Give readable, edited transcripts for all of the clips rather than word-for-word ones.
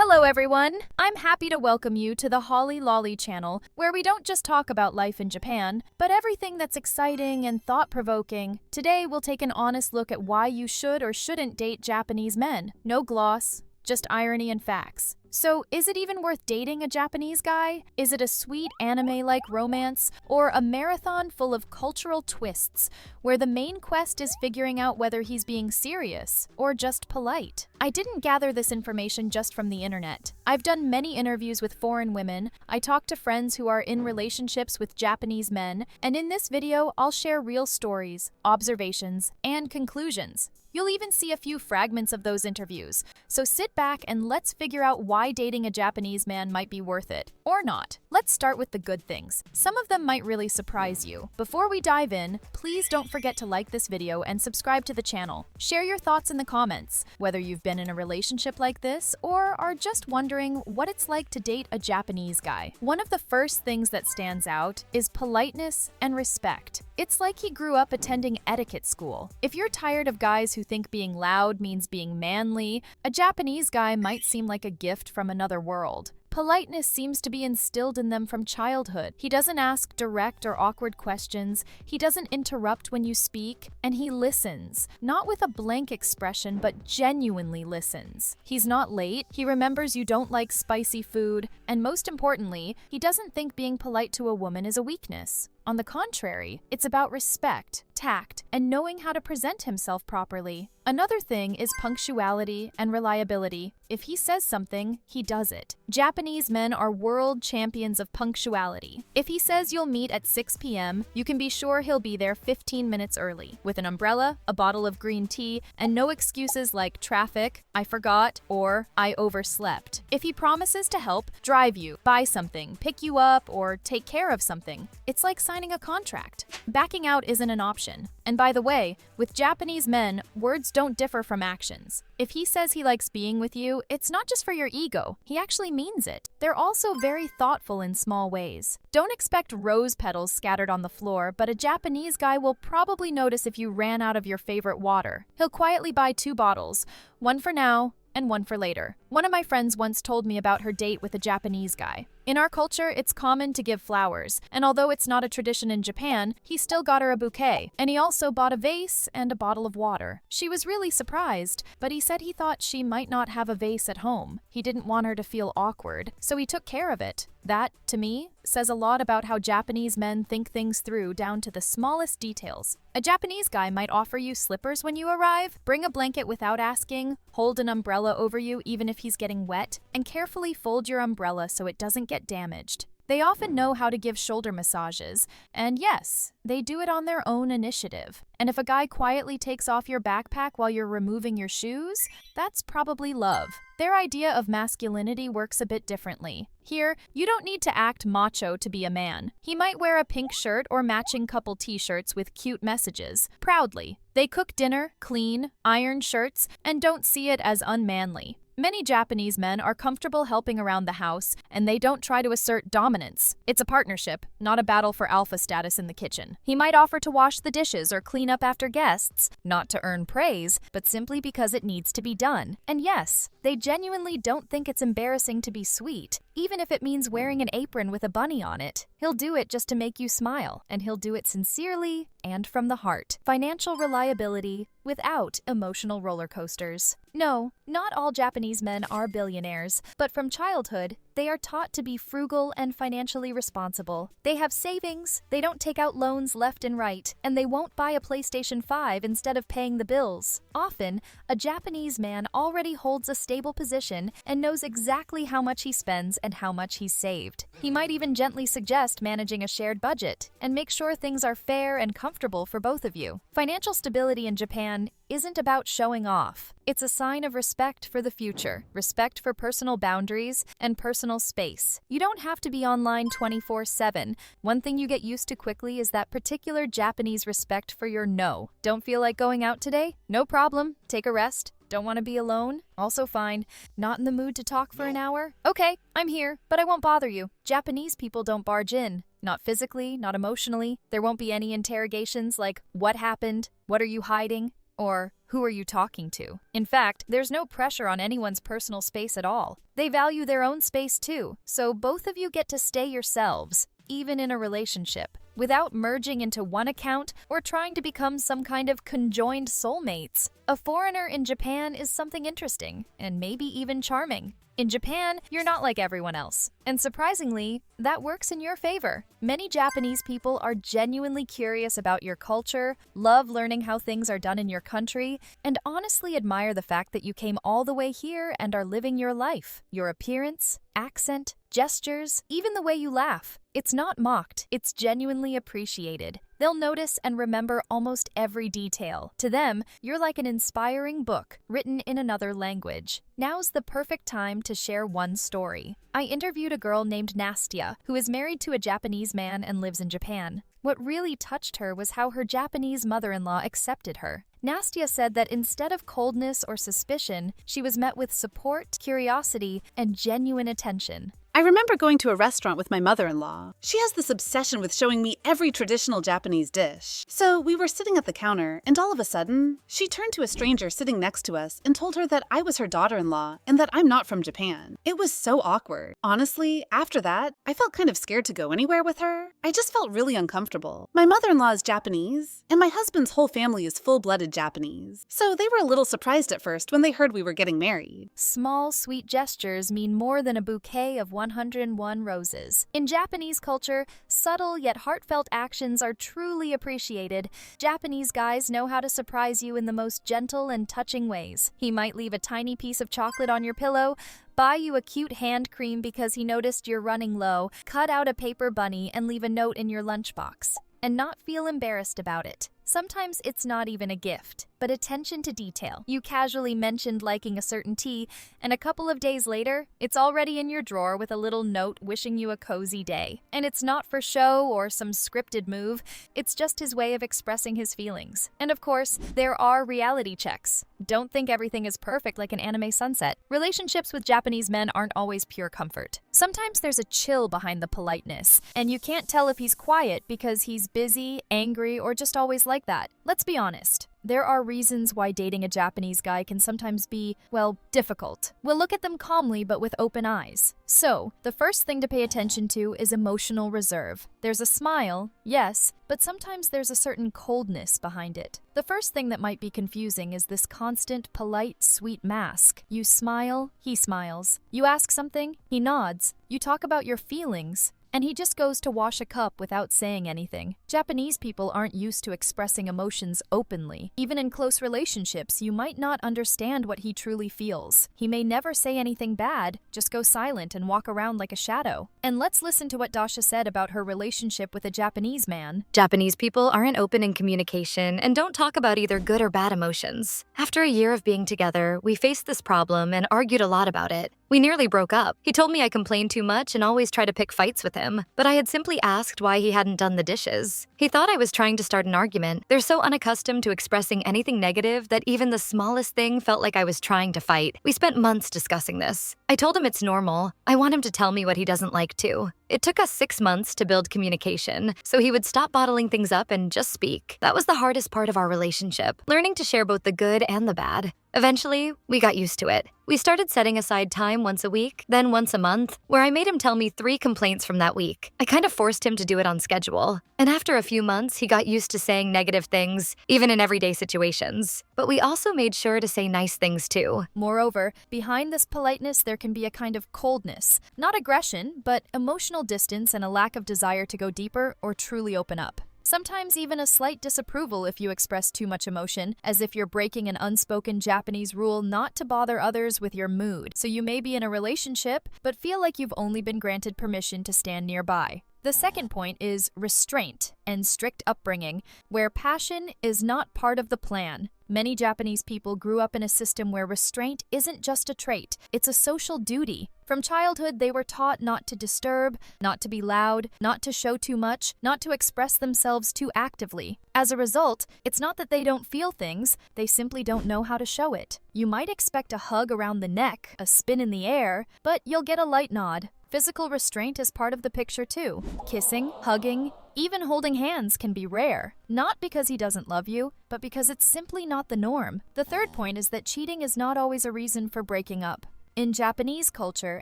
Hello everyone! I'm happy to welcome you to the Holly Lolly channel, where we don't just talk about life in Japan, but everything that's exciting and thought-provoking. Today we'll take an honest look at why you should or shouldn't date Japanese men. No gloss, just irony and facts. So, is it even worth dating a Japanese guy? Is it a sweet anime-like romance, or a marathon full of cultural twists, where the main quest is figuring out whether he's being serious or just polite? I didn't gather this information just from the internet. I've done many interviews with foreign women, I talked to friends who are in relationships with Japanese men, and in this video, I'll share real stories, observations, and conclusions. You'll even see a few fragments of those interviews. So sit back and let's figure out why dating a Japanese man might be worth it, or not. Let's start with the good things. Some of them might really surprise you. Before we dive in, please don't forget to like this video and subscribe to the channel. Share your thoughts in the comments, whether you've been in a relationship like this or are just wondering what it's like to date a Japanese guy. One of the first things that stands out is politeness and respect. It's like he grew up attending etiquette school. If you're tired of guys who think being loud means being manly, a Japanese guy might seem like a gift from another world. Politeness seems to be instilled in them from childhood. He doesn't ask direct or awkward questions, he doesn't interrupt when you speak, and he listens. Not with a blank expression, but genuinely listens. He's not late, he remembers you don't like spicy food, and most importantly, he doesn't think being polite to a woman is a weakness. On the contrary, it's about respect, tact, and knowing how to present himself properly. Another thing is punctuality and reliability. If he says something, he does it. Japanese men are world champions of punctuality. If he says you'll meet at 6 p.m., you can be sure he'll be there 15 minutes early, with an umbrella, a bottle of green tea, and no excuses like traffic, I forgot, or I overslept. If he promises to help, drive you, buy something, pick you up, or take care of something, it's like signing a contract. Backing out isn't an option. And by the way, with Japanese men, words don't differ from actions. If he says he likes being with you, it's not just for your ego. He actually means it. They're also very thoughtful in small ways. Don't expect rose petals scattered on the floor, but a Japanese guy will probably notice if you ran out of your favorite water. He'll quietly buy 2 bottles, one for now and one for later. One of my friends once told me about her date with a Japanese guy. In our culture, it's common to give flowers, and although it's not a tradition in Japan, he still got her a bouquet, and he also bought a vase and a bottle of water. She was really surprised, but he said he thought she might not have a vase at home. He didn't want her to feel awkward, so he took care of it. That, to me, says a lot about how Japanese men think things through down to the smallest details. A Japanese guy might offer you slippers when you arrive, bring a blanket without asking, hold an umbrella over you even if he's getting wet, and carefully fold your umbrella so it doesn't get damaged. They often know how to give shoulder massages, and yes, they do it on their own initiative. And if a guy quietly takes off your backpack while you're removing your shoes, that's probably love. Their idea of masculinity works a bit differently. Here, you don't need to act macho to be a man. He might wear a pink shirt or matching couple t-shirts with cute messages, proudly. They cook dinner, clean, iron shirts, and don't see it as unmanly. Many Japanese men are comfortable helping around the house, and they don't try to assert dominance. It's a partnership, not a battle for alpha status in the kitchen. He might offer to wash the dishes or clean up after guests, not to earn praise, but simply because it needs to be done. And yes, they genuinely don't think it's embarrassing to be sweet, even if it means wearing an apron with a bunny on it. He'll do it just to make you smile, and he'll do it sincerely and from the heart. Financial reliability without emotional roller coasters. No, not all Japanese men are billionaires, but from childhood, they are taught to be frugal and financially responsible. They have savings, they don't take out loans left and right, and they won't buy a PlayStation 5 instead of paying the bills. Often, a Japanese man already holds a stable position and knows exactly how much he spends and how much he's saved. He might even gently suggest managing a shared budget and make sure things are fair and comfortable for both of you. Financial stability in Japan isn't about showing off. It's a sign of respect for the future, respect for personal boundaries, and personal space. You don't have to be online 24/7. One thing you get used to quickly is that particular Japanese respect for your no. Don't feel like going out today? No problem. Take a rest. Don't want to be alone? Also fine. Not in the mood to talk for an hour? Okay, I'm here, but I won't bother you. Japanese people don't barge in. Not physically, not emotionally. There won't be any interrogations like, what happened? What are you hiding? Or, who are you talking to? In fact, there's no pressure on anyone's personal space at all. They value their own space too, so both of you get to stay yourselves, even in a relationship, without merging into one account or trying to become some kind of conjoined soulmates. A foreigner in Japan is something interesting, and maybe even charming. In Japan, you're not like everyone else. And surprisingly, that works in your favor. Many Japanese people are genuinely curious about your culture, love learning how things are done in your country, and honestly admire the fact that you came all the way here and are living your life. Your appearance, accent, gestures, even the way you laugh. It's not mocked, it's genuinely appreciated. They'll notice and remember almost every detail. To them, you're like an inspiring book written in another language. Now's the perfect time to share one story. I interviewed a girl named Nastia, who is married to a Japanese man and lives in Japan. What really touched her was how her Japanese mother-in-law accepted her. Nastia said that instead of coldness or suspicion, she was met with support, curiosity, and genuine attention. I remember going to a restaurant with my mother-in-law. She has this obsession with showing me every traditional Japanese dish. So we were sitting at the counter, and all of a sudden, she turned to a stranger sitting next to us and told her that I was her daughter-in-law and that I'm not from Japan. It was so awkward. Honestly, after that, I felt kind of scared to go anywhere with her. I just felt really uncomfortable. My mother-in-law is Japanese, and my husband's whole family is full-blooded Japanese. So they were a little surprised at first when they heard we were getting married. Small, sweet gestures mean more than a bouquet of 101 roses. In Japanese culture, subtle yet heartfelt actions are truly appreciated. Japanese guys know how to surprise you in the most gentle and touching ways. He might leave a tiny piece of chocolate on your pillow, buy you a cute hand cream because he noticed you're running low, cut out a paper bunny and leave a note in your lunchbox, and not feel embarrassed about it. Sometimes it's not even a gift, but attention to detail. You casually mentioned liking a certain tea, and a couple of days later, it's already in your drawer with a little note wishing you a cozy day. And it's not for show or some scripted move, it's just his way of expressing his feelings. And of course, there are reality checks. Don't think everything is perfect like an anime sunset. Relationships with Japanese men aren't always pure comfort. Sometimes there's a chill behind the politeness, and you can't tell if he's quiet because he's busy, angry, or just always like that. Let's be honest. There are reasons why dating a Japanese guy can sometimes be, well, difficult. We'll look at them calmly but with open eyes. So, the first thing to pay attention to is emotional reserve. There's a smile, yes, but sometimes there's a certain coldness behind it. The first thing that might be confusing is this constant, polite, sweet mask. You smile, he smiles. You ask something, he nods. You talk about your feelings, and he just goes to wash a cup without saying anything. Japanese people aren't used to expressing emotions openly. Even in close relationships, you might not understand what he truly feels. He may never say anything bad, just go silent and walk around like a shadow. And let's listen to what Dasha said about her relationship with a Japanese man. Japanese people aren't open in communication and don't talk about either good or bad emotions. After a year of being together, we faced this problem and argued a lot about it. We nearly broke up. He told me I complained too much and always tried to pick fights with him, but I had simply asked why he hadn't done the dishes. He thought I was trying to start an argument. They're so unaccustomed to expressing anything negative that even the smallest thing felt like I was trying to fight. We spent months discussing this. I told him it's normal. I want him to tell me what he doesn't like too. It took us 6 months to build communication, so he would stop bottling things up and just speak. That was the hardest part of our relationship, learning to share both the good and the bad. Eventually, we got used to it. We started setting aside time once a week, then once a month, where I made him tell me 3 complaints from that week. I kind of forced him to do it on schedule. And after a few months, he got used to saying negative things, even in everyday situations. But we also made sure to say nice things too. Moreover, behind this politeness, there can be a kind of coldness. Not aggression, but emotional distance and a lack of desire to go deeper or truly open up. Sometimes even a slight disapproval if you express too much emotion, as if you're breaking an unspoken Japanese rule not to bother others with your mood. So you may be in a relationship, but feel like you've only been granted permission to stand nearby. The second point is restraint and strict upbringing, where passion is not part of the plan. Many Japanese people grew up in a system where restraint isn't just a trait, it's a social duty. From childhood, they were taught not to disturb, not to be loud, not to show too much, not to express themselves too actively. As a result, it's not that they don't feel things, they simply don't know how to show it. You might expect a hug around the neck, a spin in the air, but you'll get a light nod. Physical restraint is part of the picture too. Kissing, hugging, even holding hands can be rare, not because he doesn't love you, but because it's simply not the norm. The third point is that cheating is not always a reason for breaking up. In Japanese culture,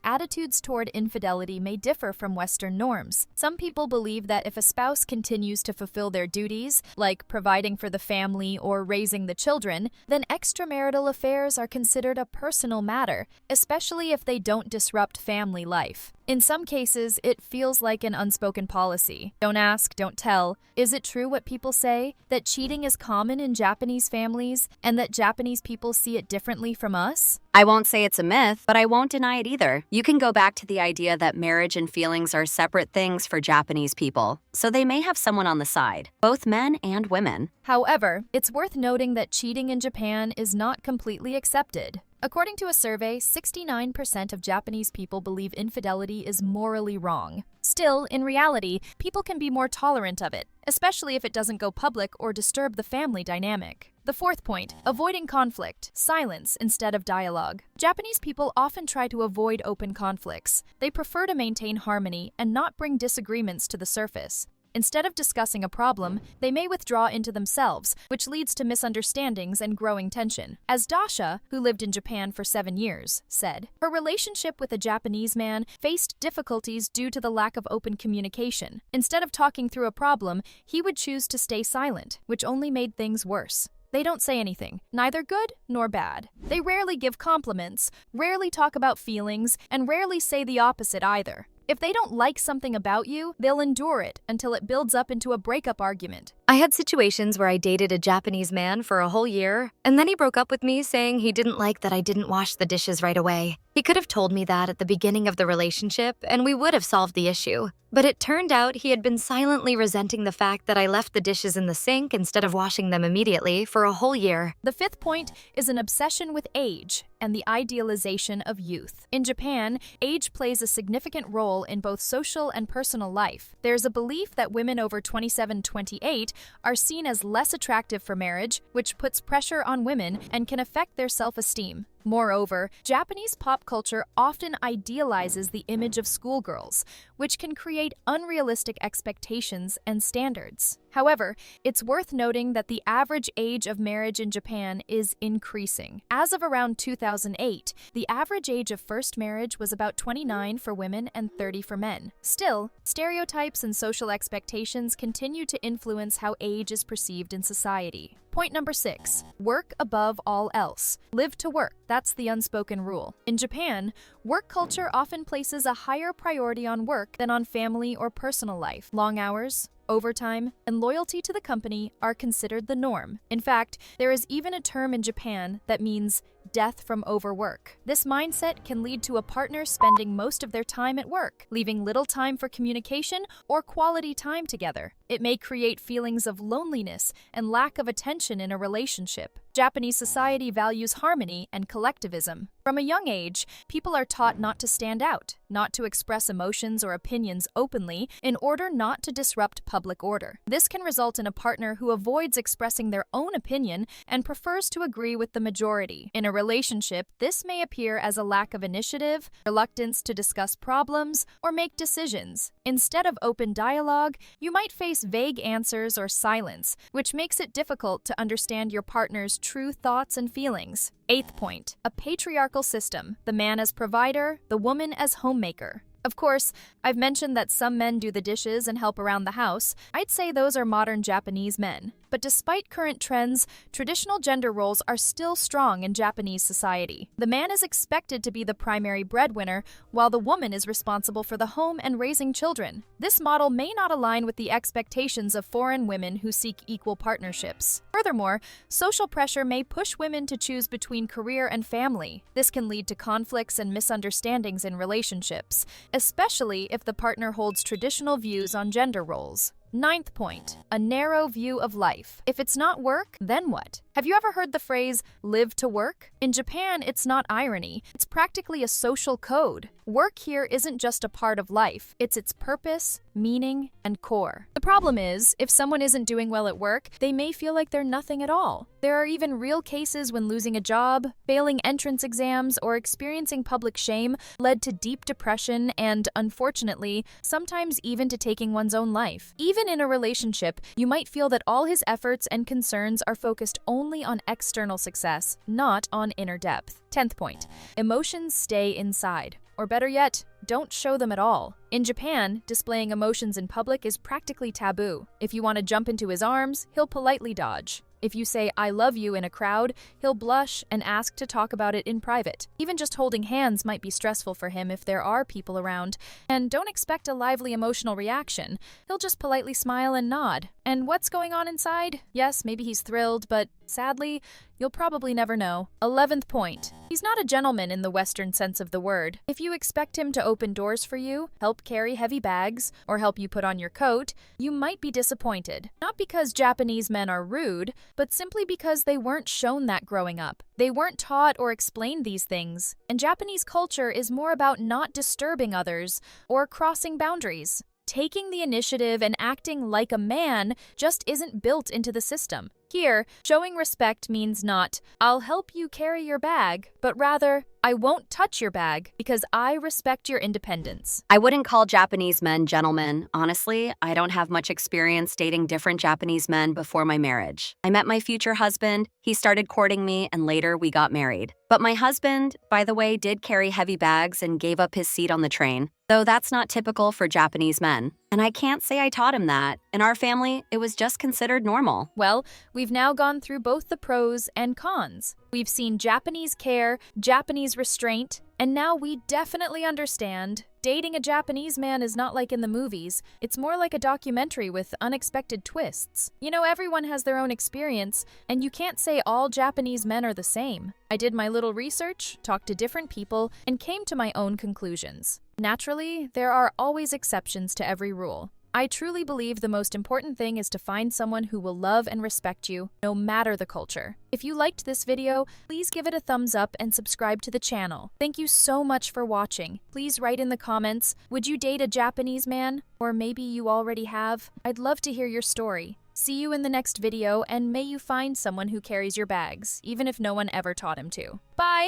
attitudes toward infidelity may differ from Western norms. Some people believe that if a spouse continues to fulfill their duties, like providing for the family or raising the children, then extramarital affairs are considered a personal matter, especially if they don't disrupt family life. In some cases, it feels like an unspoken policy. Don't ask, don't tell. Is it true what people say? That cheating is common in Japanese families and that Japanese people see it differently from us? I won't say it's a myth, but I won't deny it either. You can go back to the idea that marriage and feelings are separate things for Japanese people, so they may have someone on the side, both men and women. However, it's worth noting that cheating in Japan is not completely accepted. According to a survey, 69% of Japanese people believe infidelity is morally wrong. Still, in reality, people can be more tolerant of it, especially if it doesn't go public or disturb the family dynamic. The fourth point, avoiding conflict, silence instead of dialogue. Japanese people often try to avoid open conflicts. They prefer to maintain harmony and not bring disagreements to the surface. Instead of discussing a problem, they may withdraw into themselves, which leads to misunderstandings and growing tension. As Dasha, who lived in Japan for 7 years, said, her relationship with a Japanese man faced difficulties due to the lack of open communication. Instead of talking through a problem, he would choose to stay silent, which only made things worse. They don't say anything, neither good nor bad. They rarely give compliments, rarely talk about feelings, and rarely say the opposite either. If they don't like something about you, they'll endure it until it builds up into a breakup argument. I had situations where I dated a Japanese man for a whole year, and then he broke up with me saying he didn't like that I didn't wash the dishes right away. He could have told me that at the beginning of the relationship, and we would have solved the issue. But it turned out he had been silently resenting the fact that I left the dishes in the sink instead of washing them immediately for a whole year. The fifth point is an obsession with age and the idealization of youth. In Japan, age plays a significant role in both social and personal life. There's a belief that women over 27-28 are seen as less attractive for marriage, which puts pressure on women and can affect their self-esteem. Moreover, Japanese pop culture often idealizes the image of schoolgirls, which can create unrealistic expectations and standards. However, it's worth noting that the average age of marriage in Japan is increasing. As of around 2008, the average age of first marriage was about 29 for women and 30 for men. Still, stereotypes and social expectations continue to influence how age is perceived in society. Point number 6, work above all else. Live to work, that's the unspoken rule. In Japan, work culture often places a higher priority on work than on family or personal life. Long hours, overtime, and loyalty to the company are considered the norm. In fact, there is even a term in Japan that means death from overwork. This mindset can lead to a partner spending most of their time at work, leaving little time for communication or quality time together. It may create feelings of loneliness and lack of attention in a relationship. Japanese society values harmony and collectivism. From a young age, people are taught not to stand out, not to express emotions or opinions openly in order not to disrupt public order. This can result in a partner who avoids expressing their own opinion and prefers to agree with the majority. In a relationship, this may appear as a lack of initiative, reluctance to discuss problems, or make decisions. Instead of open dialogue, you might face vague answers or silence, which makes it difficult to understand your partner's true thoughts and feelings. Eighth point, a patriarchal system, the man as provider, the woman as homemaker. Of course, I've mentioned that some men do the dishes and help around the house. I'd say those are modern Japanese men. But despite current trends, traditional gender roles are still strong in Japanese society. The man is expected to be the primary breadwinner, while the woman is responsible for the home and raising children. This model may not align with the expectations of foreign women who seek equal partnerships. Furthermore, social pressure may push women to choose between career and family. This can lead to conflicts and misunderstandings in relationships, especially if the partner holds traditional views on gender roles. Ninth point, a narrow view of life. If it's not work, then what? Have you ever heard the phrase, live to work? In Japan, it's not irony. It's practically a social code. Work here isn't just a part of life. It's its purpose, meaning, and core. The problem is, if someone isn't doing well at work, they may feel like they're nothing at all. There are even real cases when losing a job, failing entrance exams, or experiencing public shame led to deep depression and, unfortunately, sometimes even to taking one's own life. Even in a relationship, you might feel that all his efforts and concerns are focused only on external success, not on inner depth. 10th point, emotions stay inside. Or better yet, don't show them at all. In Japan, displaying emotions in public is practically taboo. If you want to jump into his arms, he'll politely dodge. If you say, "I love you" in a crowd, he'll blush and ask to talk about it in private. Even just holding hands might be stressful for him if there are people around. And don't expect a lively emotional reaction. He'll just politely smile and nod. And what's going on inside? Yes, maybe he's thrilled, but sadly, you'll probably never know. 11th point. He's not a gentleman in the Western sense of the word. If you expect him to open doors for you, help carry heavy bags, or help you put on your coat, you might be disappointed. Not because Japanese men are rude, but simply because they weren't shown that growing up. They weren't taught or explained these things. And Japanese culture is more about not disturbing others or crossing boundaries. Taking the initiative and acting like a man just isn't built into the system. Here, showing respect means not, "I'll help you carry your bag," but rather, "I won't touch your bag because I respect your independence." I wouldn't call Japanese men gentlemen. Honestly, I don't have much experience dating different Japanese men before my marriage. I met my future husband, he started courting me, and later we got married. But my husband, by the way, did carry heavy bags and gave up his seat on the train, though that's not typical for Japanese men. And I can't say I taught him that. In our family, it was just considered normal. Well, we've now gone through both the pros and cons. We've seen Japanese care, Japanese restraint, and now we definitely understand dating a Japanese man is not like in the movies. It's more like a documentary with unexpected twists. You know, everyone has their own experience, and you can't say all Japanese men are the same. I did my little research, talked to different people, and came to my own conclusions. Naturally, there are always exceptions to every rule. I truly believe the most important thing is to find someone who will love and respect you, no matter the culture. If you liked this video, please give it a thumbs up and subscribe to the channel. Thank you so much for watching. Please write in the comments, would you date a Japanese man? Or maybe you already have? I'd love to hear your story. See you in the next video, and may you find someone who carries your bags, even if no one ever taught him to. Bye!